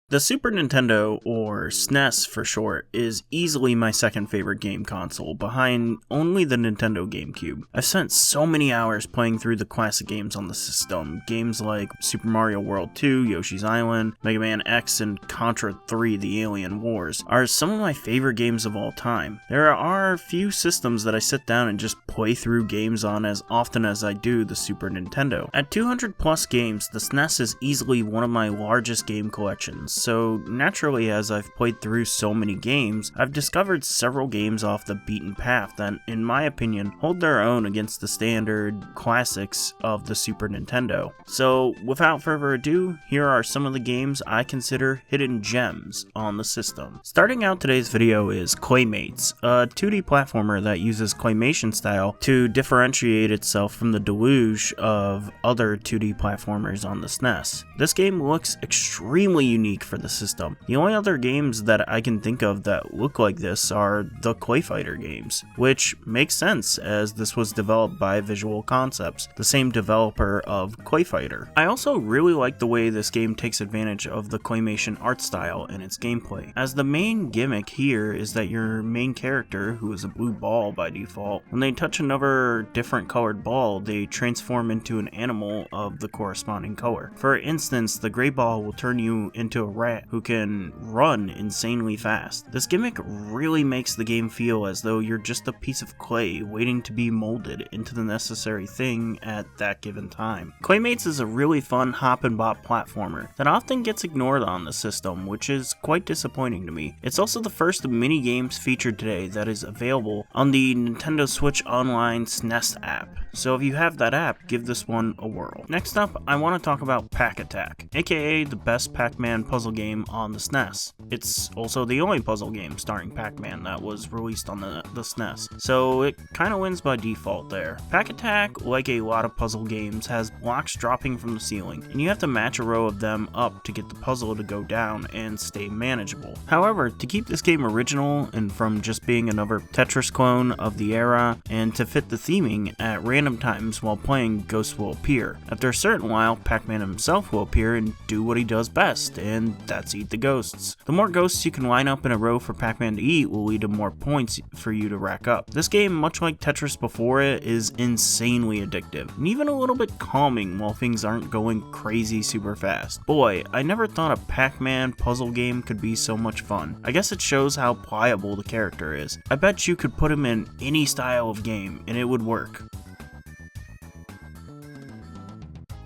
The Super Nintendo, or SNES for short, is easily my second favorite game console, behind only the Nintendo GameCube. I've spent so many hours playing through the classic games on the system. Games like Super Mario World 2, Yoshi's Island, Mega Man X, and Contra 3: The Alien Wars are some of my favorite games of all time. There are few systems that I sit down and just play through games on as often as I do the Super Nintendo. At 200 plus games, the SNES is easily one of my largest game collections. So naturally, as I've played through so many games, I've discovered several games off the beaten path that, in my opinion, hold their own against the standard classics of the Super Nintendo. So without further ado, here are some of the games I consider hidden gems on the system. Starting out today's video is Claymates, a 2D platformer that uses claymation style to differentiate itself from the deluge of other 2D platformers on the SNES. This game looks extremely unique for the system. The only other games that I can think of that look like this are the Clayfighter games, which makes sense as this was developed by Visual Concepts, the same developer of Clayfighter. I also really like the way this game takes advantage of the claymation art style in its gameplay, as the main gimmick here is that your main character, who is a blue ball by default, when they touch another different colored ball, they transform into an animal of the corresponding color. For instance, the gray ball will turn you into a rat who can run insanely fast. This gimmick really makes the game feel as though you're just a piece of clay waiting to be molded into the necessary thing at that given time. Claymates is a really fun hop and bop platformer that often gets ignored on the system, which is quite disappointing to me. It's also the first of many games featured today that is available on the Nintendo Switch Online SNES app, so if you have that app, give this one a whirl. Next up, I want to talk about Pac-Attack, aka the best Pac-Man puzzle game on the SNES. It's also the only puzzle game starring Pac-Man that was released on the SNES, so it kinda wins by default there. Pac-Attack, like a lot of puzzle games, has blocks dropping from the ceiling, and you have to match a row of them up to get the puzzle to go down and stay manageable. However, to keep this game original and from just being another Tetris clone of the era, and to fit the theming, at random times while playing, ghosts will appear. After a certain while, Pac-Man himself will appear and do what he does best, and that's eat the ghosts. The more ghosts you can line up in a row for Pac-Man to eat will lead to more points for you to rack up. This game, much like Tetris before it, is insanely addictive, and even a little bit calming while things aren't going crazy super fast. Boy, I never thought a Pac-Man puzzle game could be so much fun. I guess it shows how pliable the character is. I bet you could put him in any style of game, and it would work.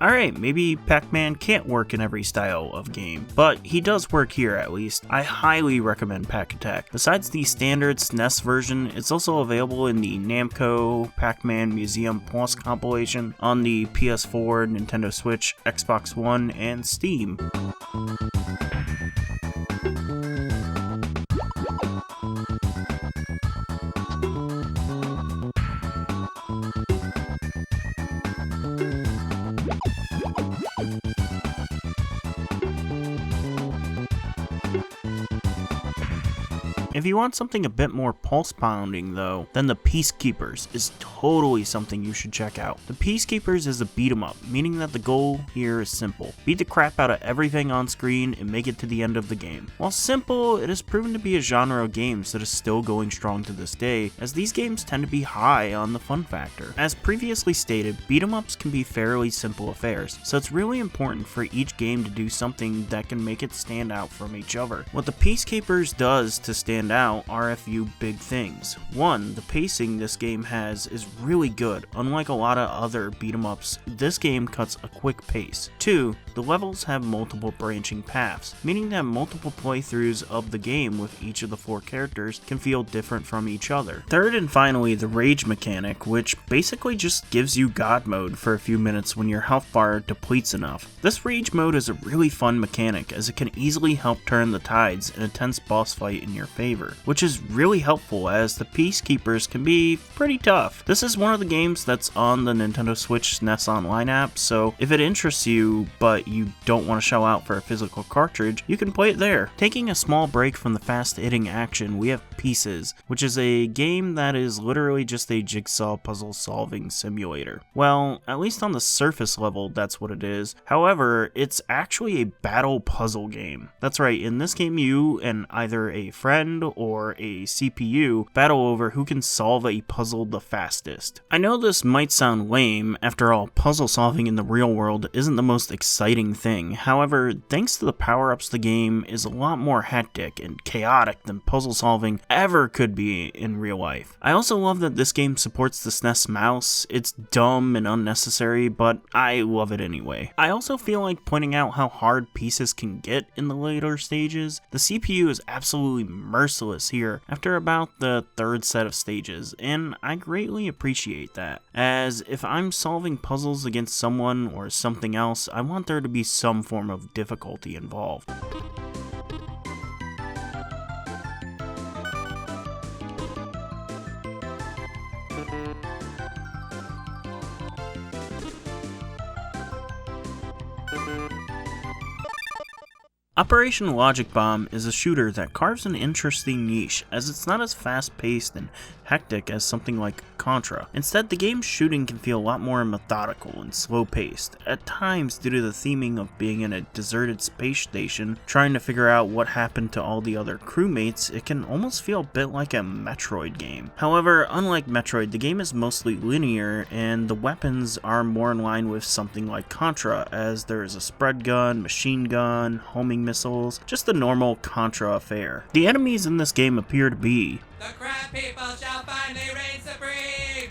Alright, maybe Pac-Man can't work in every style of game, but he does work here at least. I highly recommend Pac-Attack. Besides the standard SNES version, it's also available in the Namco Pac-Man Museum Plus compilation on the PS4, Nintendo Switch, Xbox One, and Steam. If you want something a bit more pulse-pounding though, then the Peacekeepers is totally something you should check out. The Peacekeepers is a beat-em-up, meaning that the goal here is simple. Beat the crap out of everything on screen and make it to the end of the game. While simple, it has proven to be a genre of games that is still going strong to this day, as these games tend to be high on the fun factor. As previously stated, beat-em-ups can be fairly simple affairs, so it's really important for each game to do something that can make it stand out from each other. What the Peacekeepers does to stand out are a few big things. One, the pacing this game has is really good. Unlike a lot of other beat-em-ups, this game cuts a quick pace. Two, the levels have multiple branching paths, meaning that multiple playthroughs of the game with each of the four characters can feel different from each other. Third and finally, the rage mechanic, which basically just gives you God mode for a few minutes when your health bar depletes enough. This rage mode is a really fun mechanic as it can easily help turn the tides in a tense boss fight in your favor. favor, which is really helpful as the peacekeepers can be pretty tough. This is one of the games that's on the Nintendo Switch SNES Online app, so if it interests you but you don't want to shell out for a physical cartridge, you can play it there. Taking a small break from the fast-hitting action, we have Pieces, which is a game that is literally just a jigsaw puzzle solving simulator. Well, at least on the surface level, that's what it is. However, it's actually a battle puzzle game. That's right, in this game you and either a friend or a CPU battle over who can solve a puzzle the fastest. I know this might sound lame, after all, puzzle solving in the real world isn't the most exciting thing. However, thanks to the power-ups, the game is a lot more hectic and chaotic than puzzle solving ever could be in real life. I also love that this game supports the SNES mouse. It's dumb and unnecessary, but I love it anyway. I also feel like pointing out how hard Pieces can get in the later stages. The CPU is absolutely merciless here after about the third set of stages, and I greatly appreciate that, as if I'm solving puzzles against someone or something else, I want there to be some form of difficulty involved. Operation Logic Bomb is a shooter that carves an interesting niche, as it's not as fast-paced and hectic as something like Contra. Instead, the game's shooting can feel a lot more methodical and slow-paced, at times due to the theming of being in a deserted space station, trying to figure out what happened to all the other crewmates. It can almost feel a bit like a Metroid game. However, unlike Metroid, the game is mostly linear, and the weapons are more in line with something like Contra, as there is a spread gun, machine gun, homing missiles, just the normal Contra affair. The enemies in this game appear to be the crab people shall finally reign supreme!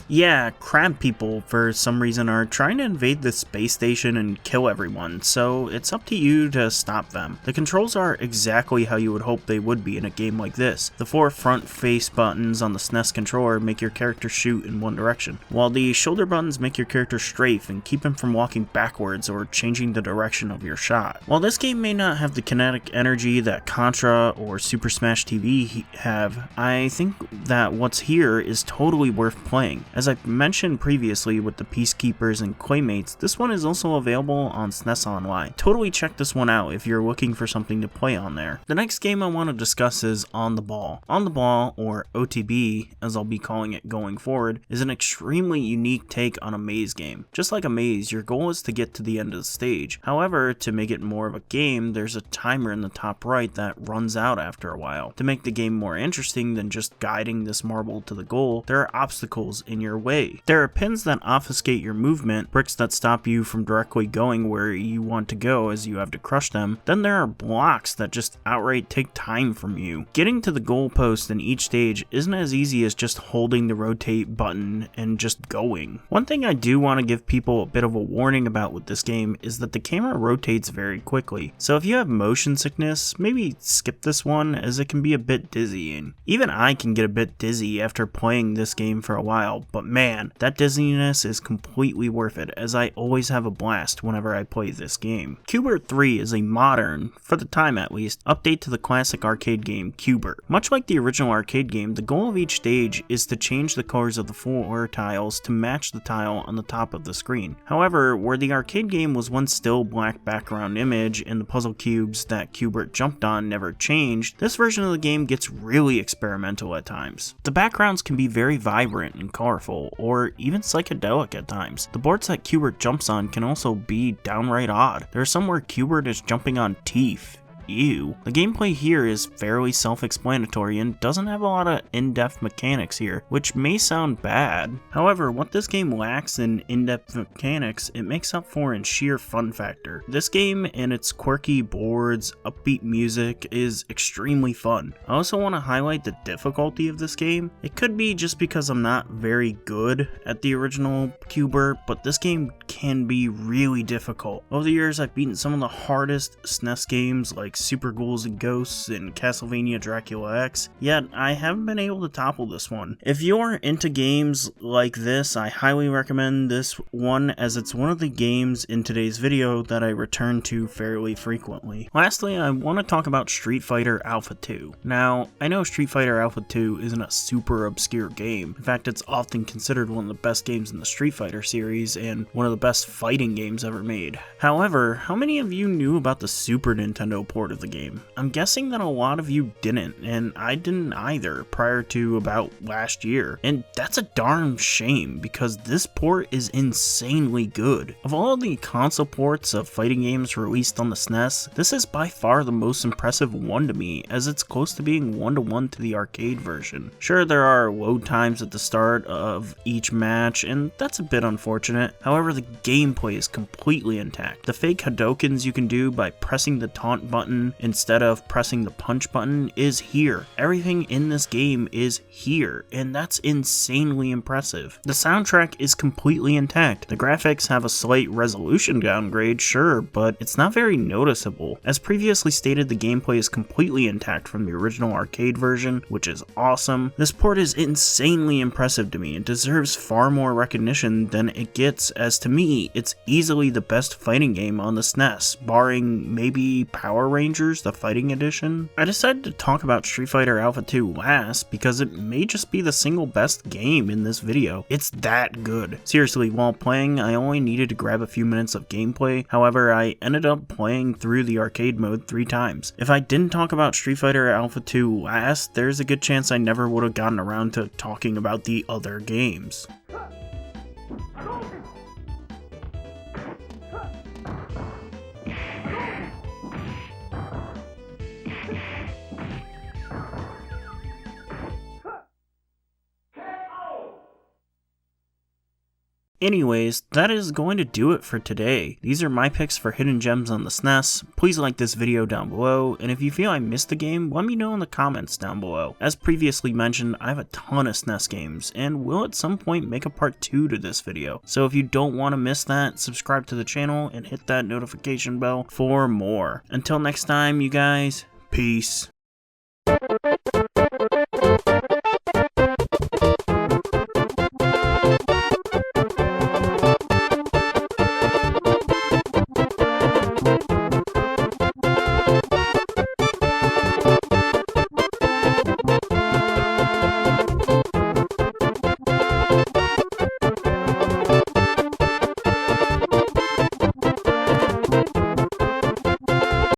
Yeah, crab people, for some reason, are trying to invade the space station and kill everyone, so it's up to you to stop them. The controls are exactly how you would hope they would be in a game like this. The 4 front face buttons on the SNES controller make your character shoot in one direction, while the shoulder buttons make your character strafe and keep him from walking backwards or changing the direction of your shot. While this game may not have the kinetic energy that Contra or Super Smash TV have, I think that what's here is totally worth playing. As I mentioned previously with the Peacekeepers and Claymates, this one is also available on SNES Online. Totally check this one out if you're looking for something to play on there. The next game I want to discuss is On the Ball. On the Ball, or OTB, as I'll be calling it going forward, is an extremely unique take on a maze game. Just like a maze, your goal is to get to the end of the stage. However, to make it more of a game, there's a timer in the top right that runs out after a while. To make the game more interesting than just guiding this marble to the goal, there are obstacles in your way. There are pins that obfuscate your movement, bricks that stop you from directly going where you want to go as you have to crush them. Then there are blocks that just outright take time from you. Getting to the goalpost in each stage isn't as easy as just holding the rotate button and just going. One thing I do want to give people a bit of a warning about with this game is that the camera rotates very quickly. So if you have motion sickness, maybe skip this one, as it can be a bit dizzying. Even I can get a bit dizzy after playing this game for a while, but man, that dizziness is completely worth it, as I always have a blast whenever I play this game. Q-Bert 3 is a modern, for the time at least, update to the classic arcade game Q-Bert. Much like the original arcade game, the goal of each stage is to change the colors of the floor tiles to match the tile on the top of the screen. However, where the arcade game was one still black background image and the puzzle cubes that Q-Bert jumped on never changed, this version of the game gets really experimental at times. The backgrounds can be very vibrant and colorful, or even psychedelic at times. The boards that Q-Bert jumps on can also be downright odd. There are some where Q-Bert is jumping on teeth. Ew. The gameplay here is fairly self-explanatory and doesn't have a lot of in-depth mechanics here, which may sound bad. However, what this game lacks in in-depth mechanics, it makes up for in sheer fun factor. This game and its quirky boards, upbeat music is extremely fun. I also want to highlight the difficulty of this game. It could be just because I'm not very good at the original Q-Bert, but this game can be really difficult. Over the years, I've beaten some of the hardest SNES games like like Super Ghouls and Ghosts and Castlevania Dracula X, yet I haven't been able to topple this one. If you're into games like this, I highly recommend this one, as it's one of the games in today's video that I return to fairly frequently. Lastly, I want to talk about Street Fighter Alpha 2. Now, I know Street Fighter Alpha 2 isn't a super obscure game. In fact, it's often considered one of the best games in the Street Fighter series and one of the best fighting games ever made. However, how many of you knew about the Super Nintendo port of the game? I'm guessing that a lot of you didn't, and I didn't either prior to about last year. And that's a darn shame, because this port is insanely good. Of all the console ports of fighting games released on the SNES, this is by far the most impressive one to me, as it's close to being one-to-one to the arcade version. Sure, there are load times at the start of each match, and that's a bit unfortunate. However, the gameplay is completely intact. The fake Hadokens you can do by pressing the taunt button instead of pressing the punch button is here. Everything in this game is here, and that's insanely impressive. The soundtrack is completely intact. The graphics have a slight resolution downgrade, sure, but it's not very noticeable. As previously stated, the gameplay is completely intact from the original arcade version, which is awesome. This port is insanely impressive to me and deserves far more recognition than it gets, as to me, it's easily the best fighting game on the SNES, barring maybe Power Rangers, the Fighting Edition. I decided to talk about Street Fighter Alpha 2 last because it may just be the single best game in this video. It's that good. Seriously, while playing, I only needed to grab a few minutes of gameplay. However, I ended up playing through the arcade mode 3 times. If I didn't talk about Street Fighter Alpha 2 last, there's a good chance I never would have gotten around to talking about the other games. Anyways, that is going to do it for today. These are my picks for hidden gems on the SNES. Please like this video down below, and if you feel I missed the game, let me know in the comments down below. As previously mentioned, I have a ton of SNES games, and will at some point make a part 2 to this video. So if you don't want to miss that, subscribe to the channel and hit that notification bell for more. Until next time, you guys, peace.